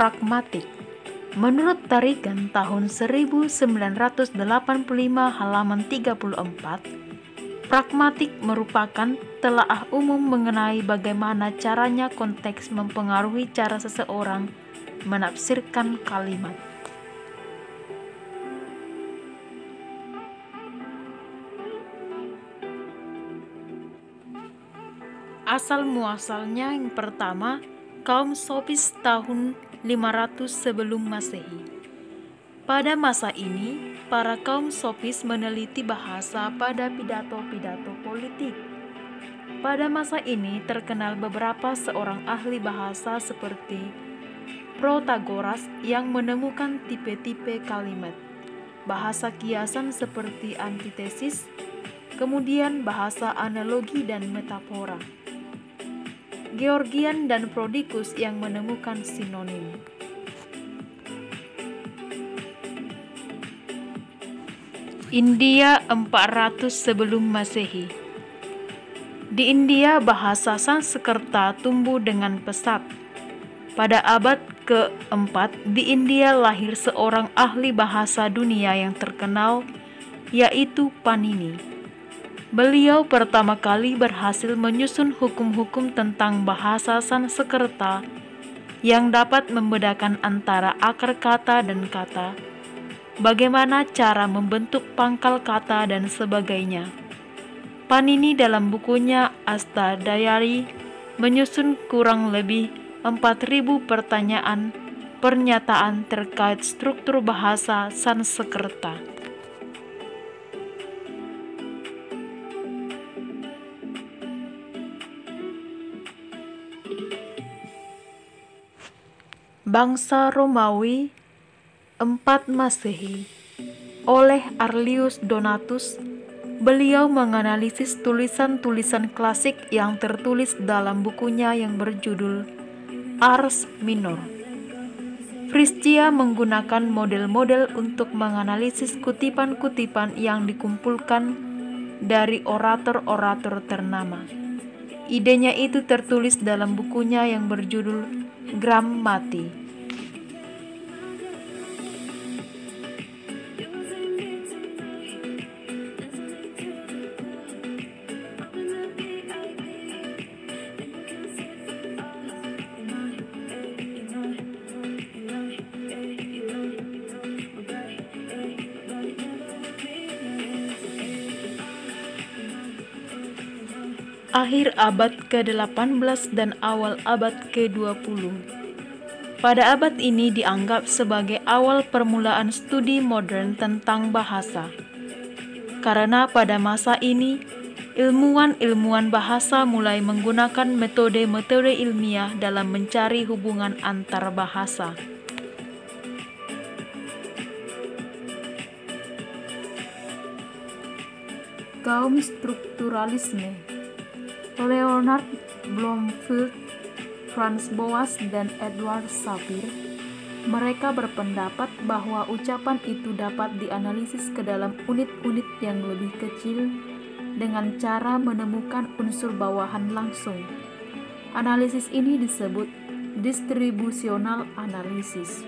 pragmatik. Menurut Tarigan tahun 1985 halaman 34, pragmatik merupakan telaah umum mengenai bagaimana caranya konteks mempengaruhi cara seseorang menafsirkan kalimat. Asal-muasalnya yang pertama, kaum Sofis tahun 500 sebelum Masehi. Pada masa ini, para kaum Sofis meneliti bahasa pada pidato-pidato politik. Pada masa ini terkenal beberapa seorang ahli bahasa seperti Protagoras yang menemukan tipe-tipe kalimat, bahasa kiasan seperti antitesis, kemudian bahasa analogi dan metafora. Georgian dan Prodicus yang menemukan sinonim. India 400 sebelum Masehi. Di India bahasa Sanskerta tumbuh dengan pesat. Pada abad ke-4 di India lahir seorang ahli bahasa dunia yang terkenal, yaitu Panini. Beliau pertama kali berhasil menyusun hukum-hukum tentang bahasa Sanskerta yang dapat membedakan antara akar kata dan kata, bagaimana cara membentuk pangkal kata dan sebagainya. Panini dalam bukunya Astadhyayi menyusun kurang lebih 4.000 pernyataan terkait struktur bahasa Sanskerta. Bangsa Romawi 4 Masehi. Oleh Aurelius Donatus, beliau menganalisis tulisan-tulisan klasik yang tertulis dalam bukunya yang berjudul Ars Minor. Friscia menggunakan model-model untuk menganalisis kutipan-kutipan yang dikumpulkan dari orator-orator ternama. Idenya itu tertulis dalam bukunya yang berjudul Grammati. Akhir abad ke-18 dan awal abad ke-20. Pada abad ini dianggap sebagai awal permulaan studi modern tentang bahasa. Karena pada masa ini, ilmuwan-ilmuwan bahasa mulai menggunakan metode-metode ilmiah dalam mencari hubungan antar bahasa. Kaum strukturalisme. Leonard Bloomfield, Franz Boas, dan Edward Sapir, mereka berpendapat bahwa ucapan itu dapat dianalisis ke dalam unit-unit yang lebih kecil dengan cara menemukan unsur bawahan langsung. Analisis ini disebut distributional analysis.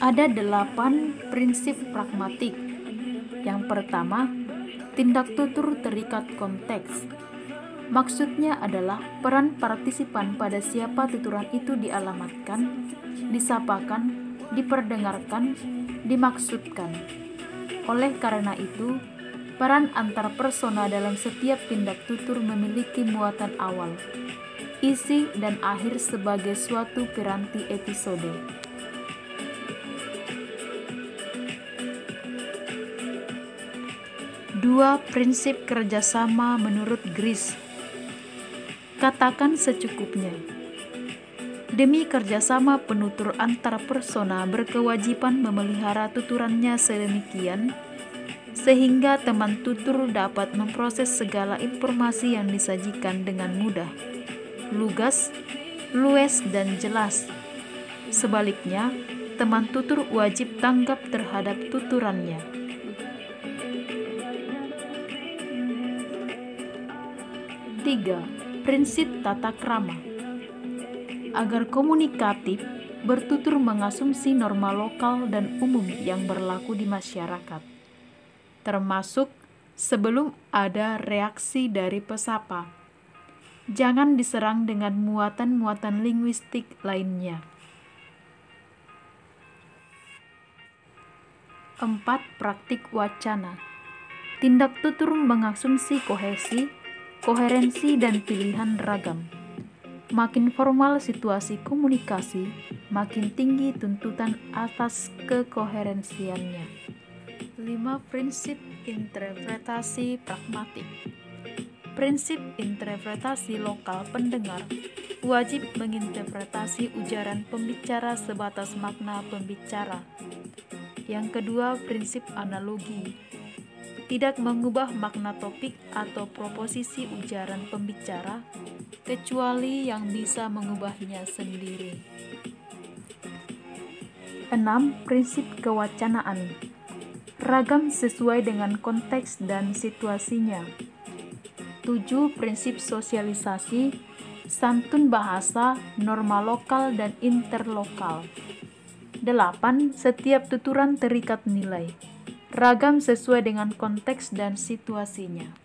Ada 8 prinsip pragmatik. Yang pertama, tindak tutur terikat konteks. Maksudnya adalah peran partisipan pada siapa tuturan itu dialamatkan, disapakan, diperdengarkan, dimaksudkan. Oleh karena itu, peran antar persona dalam setiap tindak tutur memiliki muatan awal, isi, dan akhir sebagai suatu piranti episode. 2. Prinsip kerjasama menurut Gris. Katakan secukupnya. Demi kerjasama penutur antar persona berkewajiban memelihara tuturannya sedemikian, sehingga teman tutur dapat memproses segala informasi yang disajikan dengan mudah, lugas, luwes, dan jelas. Sebaliknya, teman tutur wajib tanggap terhadap tuturannya. 3. Prinsip tata krama. Agar komunikatif, bertutur mengasumsi norma lokal dan umum yang berlaku di masyarakat, termasuk sebelum ada reaksi dari pesapa. Jangan diserang dengan muatan-muatan linguistik lainnya. 4. Praktik wacana. Tindak tutur mengasumsi kohesi, koherensi, dan pilihan ragam. Makin formal situasi komunikasi, makin tinggi tuntutan atas kekoherensiannya. 5. Prinsip interpretasi pragmatik. Prinsip interpretasi lokal pendengar wajib menginterpretasi ujaran pembicara sebatas makna pembicara. Yang kedua, prinsip analogi. Tidak mengubah makna topik atau proposisi ujaran pembicara, kecuali yang bisa mengubahnya sendiri. 6. Prinsip kewacanaan. Ragam sesuai dengan konteks dan situasinya. 7. Prinsip sosialisasi, santun bahasa, norma lokal dan interlokal. 8. Setiap tuturan terikat nilai. Ragam sesuai dengan konteks dan situasinya.